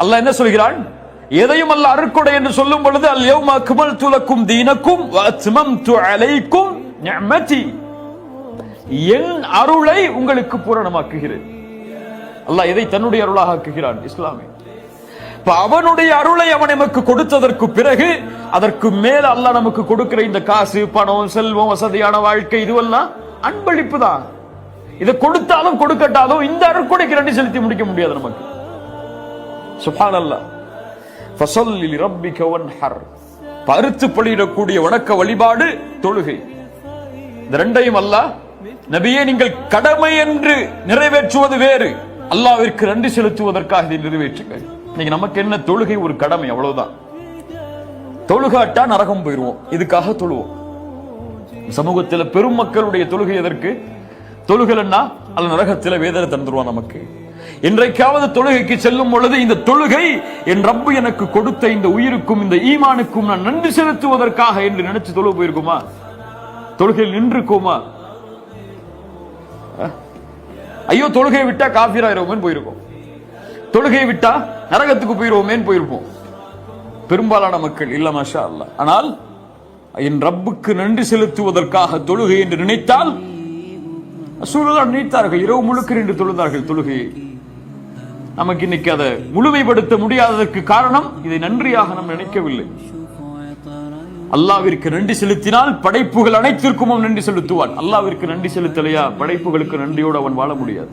அல்லாஹ் என்ன சொல்கிறான்? எதையும் அல்லாஹ் அருட்கொடை என்று சொல்லும் பொழுது அல் யௌம அக்மல்து லக்கும் தீனக்கும் வ அத்மம்து அலைக்கும் நிஅமதி, என் அருளை உங்களுக்கு பூரணமாக்குகிறேன். அல்லாஹ் எதை தன்னுடைய அருளாக ஆக்குகிறான்? இஸ்லாமை. அவனுடைய அருளை அவன் நமக்கு கொடுத்ததற்கு பிறகு அதற்கு மேல அல்லாஹ் நமக்கு கொடுக்கிற இந்த காசு, பணம், செல்வம், வசதியான வாழ்க்கை, இதுவெல்லாம் அன்பளிப்பு தான். இதை கொடுத்தாலும் கொடுக்கட்டாலும் இந்த அருட்கொடைக்கு நன்றி செலுத்தி முடிக்க முடியாது நமக்கு. சுப்ஹானல்லாஹ். ஃபஸல்லி லிரப்பிக வன்ஹர், பருத்து பலியிடக்கூடிய வணக்க வழிபாடு தொழுகை. இந்த ரெண்டையும் அல்லாஹ், நபியே நீங்கள் கடமை என்று நிறைவேற்றுவது வேறு, அல்லாஹ்விற்கு நன்றி செலுத்துவதற்காக இதை நிறைவேற்றுங்கள். இன்னைக்கு நமக்கு என்ன? தொழுகை ஒரு கடமை, அவ்வளவுதான். தொழுகாட்டா நரகம் போயிருவோம், இதுக்காக தொழுவோம். சமூகத்தில் பெரும் மக்களுடைய தொழுகை எதற்கு? தொழுகலன்னா அல்ல நரகத்தில வேதனை தந்துருவான் நமக்கு. இன்றைக்காவது தொழுகைக்கு செல்லும் பொழுது இந்த தொழுகை என் ரப்பு எனக்கு கொடுத்த இந்த உயிருக்கும் இந்த ஈமானுக்கும் நான் நன்றி செலுத்துவதற்காக என்று நினைச்சு தொழுக போயிருக்குமா? தொழுகையில் நின்றுக்குமா? ஐயோ தொழுகையை விட்டா காஃபிராயிருவோமேன்னு போயிருக்கோம், தொழுகையை விட்டா நரகத்துக்கு போயிருவோமேன்னு போயிருப்போம். பெரும்பாலான மக்கள் இல்ல, மாஷா அல்லாஹ். ஆனால் என் ரப்புக்கு நன்றி செலுத்துவதற்காக தொழுகை என்று நினைத்தால் ரசூலுல்லாஹ் நினைத்தார்கள், இரவு முழுக்க நின்று தொழுதார்கள் தொழுகையை. நமக்கு இன்னைக்கு அதை முழுமைப்படுத்த முடியாததற்கு காரணம் இதை நன்றியாக நாம் நினைக்கவில்லை. அல்லாஹ்விற்கு நன்றி செலுத்தினால் படைப்புகள் அனைத்திற்கும் நன்றி செலுத்துவான். அல்லாஹ்விற்கு நன்றி செலுத்தலையா, படைப்புகளுக்கு நன்றியோடு அவன் வாழ முடியாது.